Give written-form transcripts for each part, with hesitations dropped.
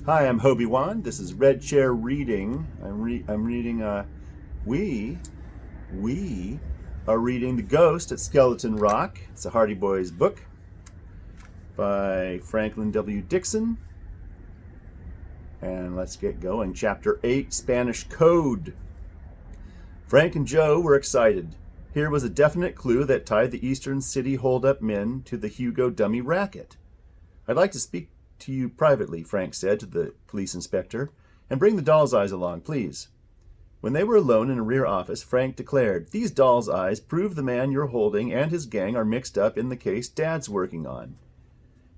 Hi, I'm Hobie Wan. This is Red Chair Reading. I'm reading. We are reading The Ghost at Skeleton Rock. It's a Hardy Boys book by Franklin W. Dixon. And let's get going. Chapter 8, Spanish Code. Frank and Joe were excited. Here was a definite clue that tied the Eastern City hold-up men to the Hugo dummy racket. I'd like to speak to you privately, Frank said to the police inspector, and bring the doll's eyes along, please. When they were alone in a rear office, Frank declared, "These doll's eyes prove the man you're holding and his gang are mixed up in the case Dad's working on."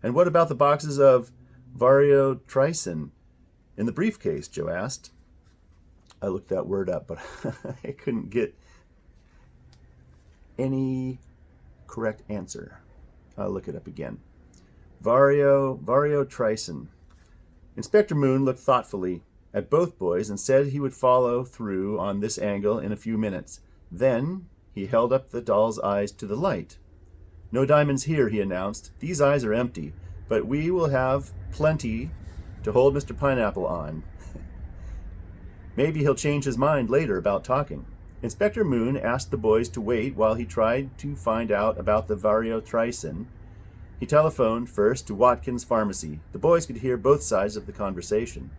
"And what about the boxes of variotricin in the briefcase?" Joe asked. I looked that word up, but I couldn't get any correct answer. I'll look it up again. Variotricin. Inspector Moon looked thoughtfully at both boys and said he would follow through on this angle in a few minutes. Then he held up the doll's eyes to the light. "No diamonds here," he announced. "These eyes are empty, but we will have plenty to hold Mr. Pineapple on." Maybe he'll change his mind later about talking. Inspector Moon asked the boys to wait while he tried to find out about the variotricin. He telephoned first to Watkins Pharmacy. The boys could hear both sides of the conversation.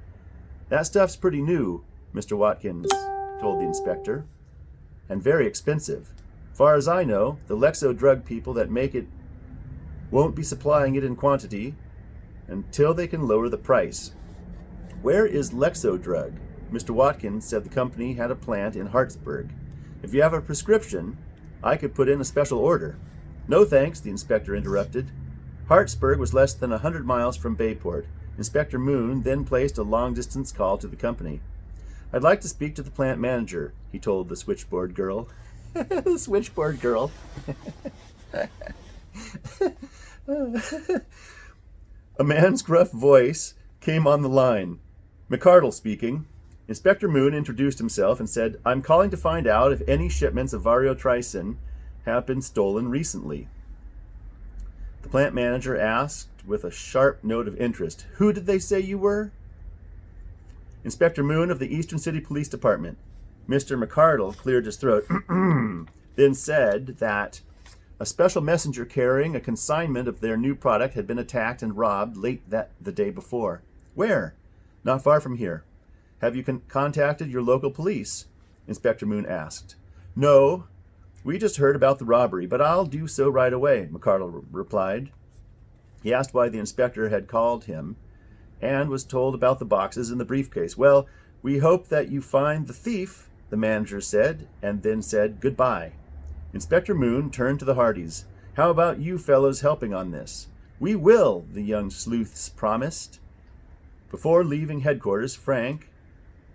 "That stuff's pretty new," Mr. Watkins told the inspector, "and very expensive. Far as I know, the lexo-drug people that make it won't be supplying it in quantity until they can lower the price." "Where is lexo-drug?" Mr. Watkins said the company had a plant in Hartsburg. "If you have a prescription, I could put in a special order." "No thanks," the inspector interrupted. Hartsburg was less than 100 miles from Bayport. Inspector Moon then placed a long-distance call to the company. "I'd like to speak to the plant manager," he told the switchboard girl. The switchboard girl. A man's gruff voice came on the line. "McCardle speaking." Inspector Moon introduced himself and said, "I'm calling to find out if any shipments of variotricin have been stolen recently." The plant manager asked with a sharp note of interest, "Who did they say you were?" "Inspector Moon of the Eastern City Police Department." Mr. McCardle cleared his throat, then said that a special messenger carrying a consignment of their new product had been attacked and robbed late the day before. "Where?" "Not far from here." "Have you contacted your local police?" Inspector Moon asked. "No. We just heard about the robbery, but I'll do so right away," McCardle replied. He asked why the inspector had called him and was told about the boxes in the briefcase. "Well, we hope that you find the thief," the manager said, and then said goodbye. Inspector Moon turned to the Hardys. "How about you fellows helping on this?" "We will," the young sleuths promised. Before leaving headquarters, Frank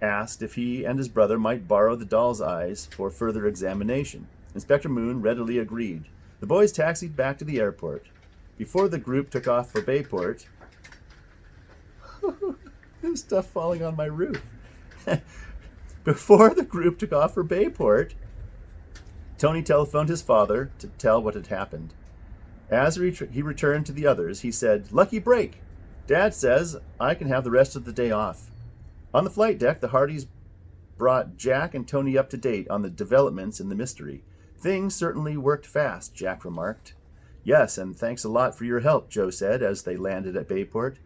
asked if he and his brother might borrow the doll's eyes for further examination. Inspector Moon readily agreed. The boys taxied back to the airport. Before the group took off for Bayport... There's stuff falling on my roof. Before the group took off for Bayport, Tony telephoned his father to tell what had happened. As he returned to the others, he said, "Lucky break. Dad says I can have the rest of the day off." On the flight deck, the Hardys brought Jack and Tony up to date on the developments in the mystery. "Things certainly worked fast," Jack remarked. "Yes, and thanks a lot for your help," Joe said as they landed at Bayport.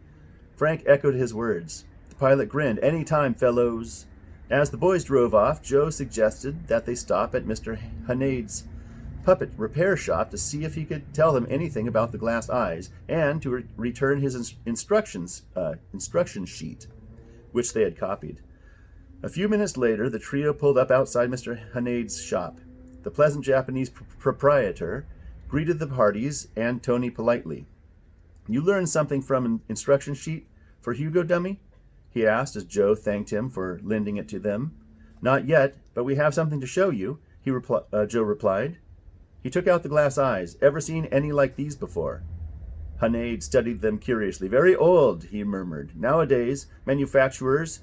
Frank echoed his words. The pilot grinned. "Any time, fellows." As the boys drove off, Joe suggested that they stop at Mr. Hanade's puppet repair shop to see if he could tell them anything about the glass eyes and to return his instruction sheet, which they had copied. A few minutes later, the trio pulled up outside Mr. Hanade's shop. The pleasant Japanese proprietor greeted the Hardys and Tony politely. "You learned something from an instruction sheet for Hugo Dummy?" he asked as Joe thanked him for lending it to them. "Not yet, but we have something to show you," Joe replied. He took out the glass eyes. "Ever seen any like these before?" Hanade studied them curiously. "Very old," he murmured. "Nowadays, manufacturers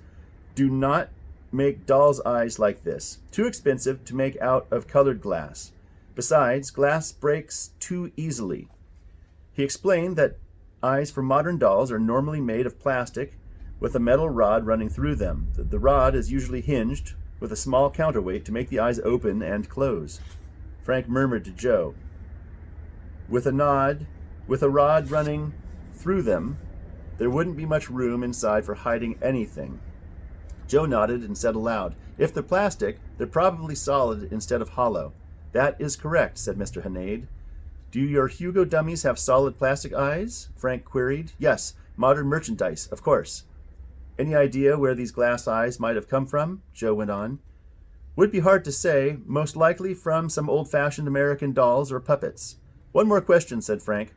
do not make doll's eyes like this. Too expensive to make out of colored glass. Besides, glass breaks too easily." He explained that eyes for modern dolls are normally made of plastic with a metal rod running through them. The rod is usually hinged with a small counterweight to make the eyes open and close. Frank murmured to Joe, with a rod running through them, there wouldn't be much room inside for hiding anything. Joe nodded and said aloud, if they're plastic, they're probably solid instead of hollow. That is correct, said Mr. Hanade. Do your Hugo dummies have solid plastic eyes? Frank queried. Yes, modern merchandise, of course. Any idea where these glass eyes might have come from? Joe went on. Would be hard to say, most likely from some old-fashioned American dolls or puppets. One more question, said Frank.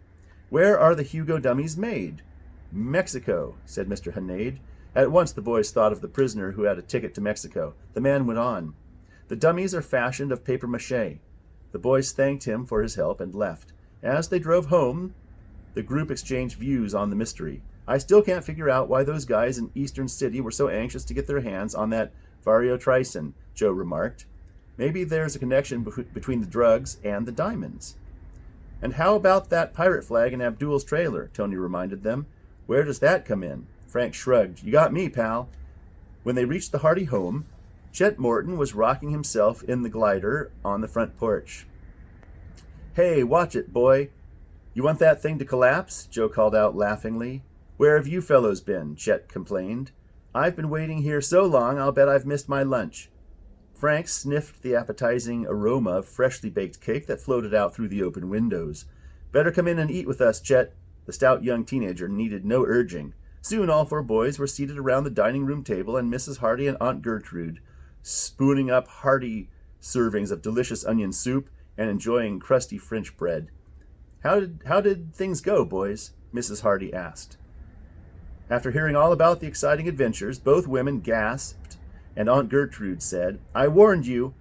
Where are the Hugo dummies made? Mexico, said Mr. Hanade. At once the boys thought of the prisoner who had a ticket to Mexico. The man went on. The dummies are fashioned of papier-mâché. The boys thanked him for his help and left. As they drove home, the group exchanged views on the mystery. I still can't figure out why those guys in Eastern City were so anxious to get their hands on that variotricin, Joe remarked. Maybe there's a connection between the drugs and the diamonds. And how about that pirate flag in Abdul's trailer? Tony reminded them. Where does that come in? Frank shrugged. You got me, pal. When they reached the Hardy home, Chet Morton was rocking himself in the glider on the front porch. Hey, watch it, boy. You want that thing to collapse? Joe called out laughingly. Where have you fellows been? Chet complained. I've been waiting here so long I'll bet I've missed my lunch. Frank sniffed the appetizing aroma of freshly baked cake that floated out through the open windows. Better come in and eat with us, Chet. The stout young teenager needed no urging. Soon all four boys were seated around the dining room table, and Mrs. Hardy and Aunt Gertrude, spooning up hearty servings of delicious onion soup and enjoying crusty French bread. How did things go, boys? Mrs. Hardy asked. After hearing all about the exciting adventures, both women gasped, and Aunt Gertrude said, I warned you.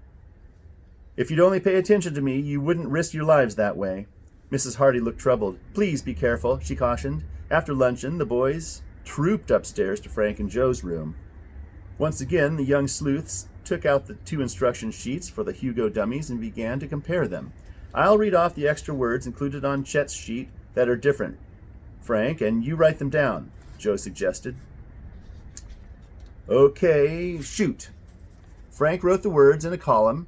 If you'd only pay attention to me, you wouldn't risk your lives that way. Mrs. Hardy looked troubled. Please be careful, she cautioned. After luncheon, the boys trooped upstairs to Frank and Joe's room. Once again, the young sleuths took out the 2 instruction sheets for the Hugo dummies and began to compare them. I'll read off the extra words included on Chet's sheet that are different, Frank, and you write them down, Joe suggested. Okay, shoot. Frank wrote the words in a column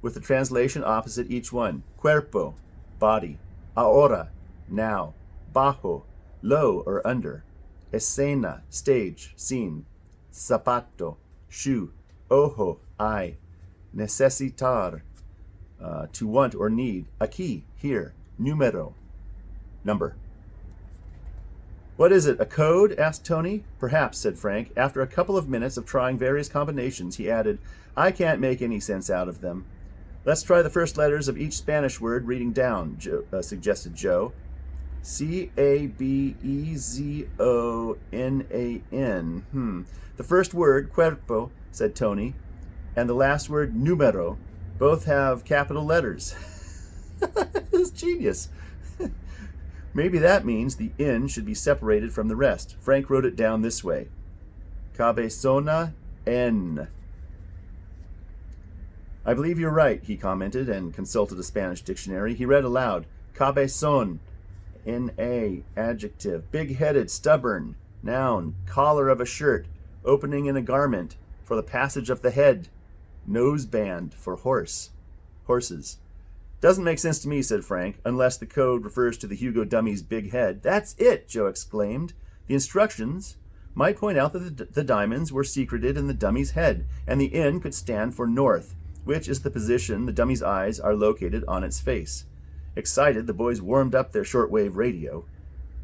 with the translation opposite each one. Cuerpo, body. Ahora, now. Bajo, low or under. Escena, stage, scene. Zapato, shoe. Ojo, eye. Necesitar, to want or need. Aquí, here. Número, number. What is it, a code? Asked Tony. Perhaps, said Frank. After a couple of minutes of trying various combinations, he added, I can't make any sense out of them. Let's try the first letters of each Spanish word reading down, suggested Joe. C-A-B-E-Z-O-N-A-N. The first word, cuerpo, said Tony, and the last word, número, both have capital letters. It's genius. Maybe that means the N should be separated from the rest. Frank wrote it down this way. Cabezona N. I believe you're right, he commented and consulted a Spanish dictionary. He read aloud. Cabezón, N-A, adjective. Big-headed, stubborn, noun. Collar of a shirt, opening in a garment, for the passage of the head. Noseband, for horse. Horses. Doesn't make sense to me, said Frank, unless the code refers to the Hugo dummy's big head. That's it, Joe exclaimed. The instructions might point out that the diamonds were secreted in the dummy's head, and the N could stand for north, which is the position the dummy's eyes are located on its face. Excited, the boys warmed up their shortwave radio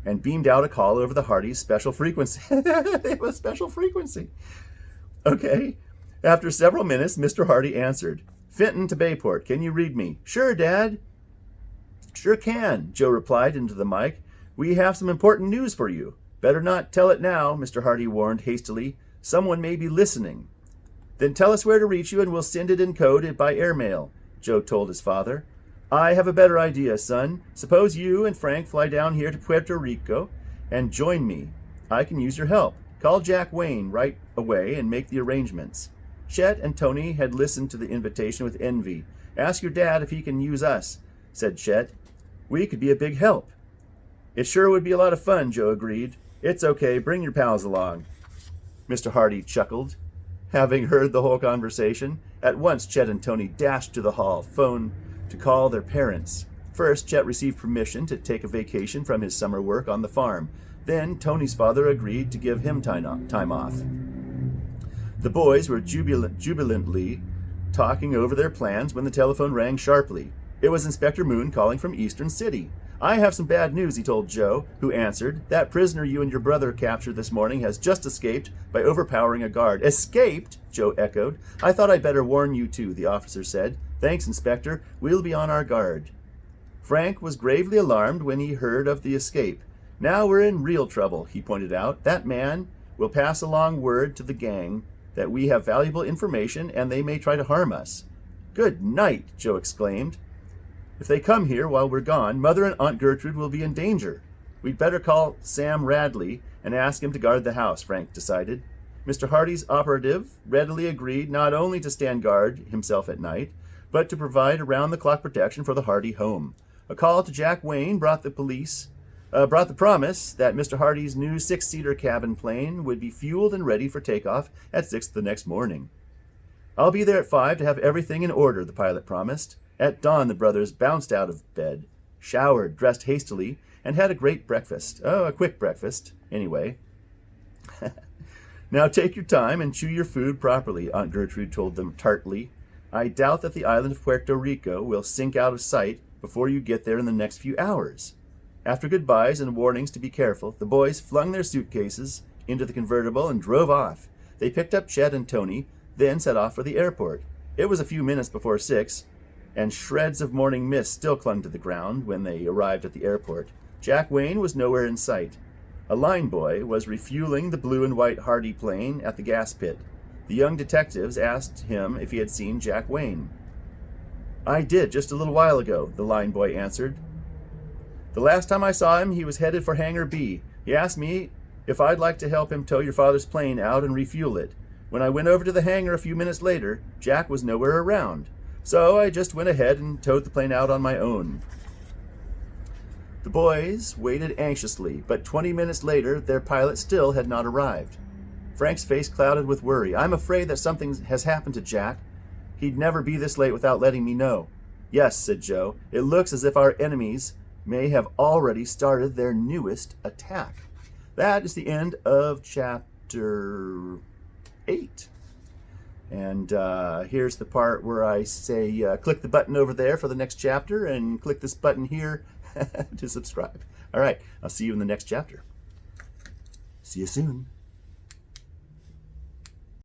and beamed out a call over the Hardys' special frequency. They have a special frequency. Okay. After several minutes, Mr. Hardy answered. Fenton to Bayport. Can you read me? Sure, Dad. Sure can, Joe replied into the mic. We have some important news for you. Better not tell it now, Mr. Hardy warned hastily. Someone may be listening. Then tell us where to reach you and we'll send it in code by airmail, Joe told his father. I have a better idea, son. Suppose you and Frank fly down here to Puerto Rico and join me. I can use your help. Call Jack Wayne right away and make the arrangements. Chet and Tony had listened to the invitation with envy. Ask your dad if he can use us, said Chet. We could be a big help. It sure would be a lot of fun, Joe agreed. It's okay, bring your pals along. Mr. Hardy chuckled, having heard the whole conversation. At once, Chet and Tony dashed to the hall phone to call their parents. First, Chet received permission to take a vacation from his summer work on the farm. Then, Tony's father agreed to give him time off. The boys were jubilantly talking over their plans when the telephone rang sharply. It was Inspector Moon calling from Eastern City. "I have some bad news," he told Joe, who answered. "That prisoner you and your brother captured this morning has just escaped by overpowering a guard." "Escaped?" Joe echoed. "I thought I'd better warn you two," the officer said. "Thanks, Inspector. We'll be on our guard." Frank was gravely alarmed when he heard of the escape. "Now we're in real trouble," he pointed out. "That man will pass along word to the gang that we have valuable information and they may try to harm us." "Good night," Joe exclaimed. "If they come here while we're gone, Mother and Aunt Gertrude will be in danger. We'd better call Sam Radley and ask him to guard the house," Frank decided. Mr. Hardy's operative readily agreed not only to stand guard himself at night, but to provide around-the-clock protection for the Hardy home. A call to Jack Wayne brought the promise that Mr. Hardy's new 6-seater cabin plane would be fueled and ready for takeoff at 6 the next morning. "I'll be there at 5 to have everything in order," the pilot promised. At dawn, the brothers bounced out of bed, showered, dressed hastily, and had a great breakfast. Oh, a quick breakfast, anyway. "Now take your time and chew your food properly," Aunt Gertrude told them tartly. "I doubt that the island of Puerto Rico will sink out of sight before you get there in the next few hours." After goodbyes and warnings to be careful, the boys flung their suitcases into the convertible and drove off. They picked up Chet and Tony, then set off for the airport. It was a few minutes before 6, and shreds of morning mist still clung to the ground when they arrived at the airport. Jack Wayne was nowhere in sight. A line boy was refueling the blue and white Hardy plane at the gas pit. The young detectives asked him if he had seen Jack Wayne. "I did, just a little while ago," the line boy answered. "The last time I saw him, he was headed for Hangar B. He asked me if I'd like to help him tow your father's plane out and refuel it. When I went over to the hangar a few minutes later, Jack was nowhere around. So I just went ahead and towed the plane out on my own." The boys waited anxiously, but 20 minutes later, their pilot still had not arrived. Frank's face clouded with worry. "I'm afraid that something has happened to Jack. He'd never be this late without letting me know." "Yes," said Joe. "It looks as if our enemies may have already started their newest attack." That is the end of chapter 8. And here's the part where I say click the button over there for the next chapter and click this button here to subscribe. All right, I'll see you in the next chapter. See you soon.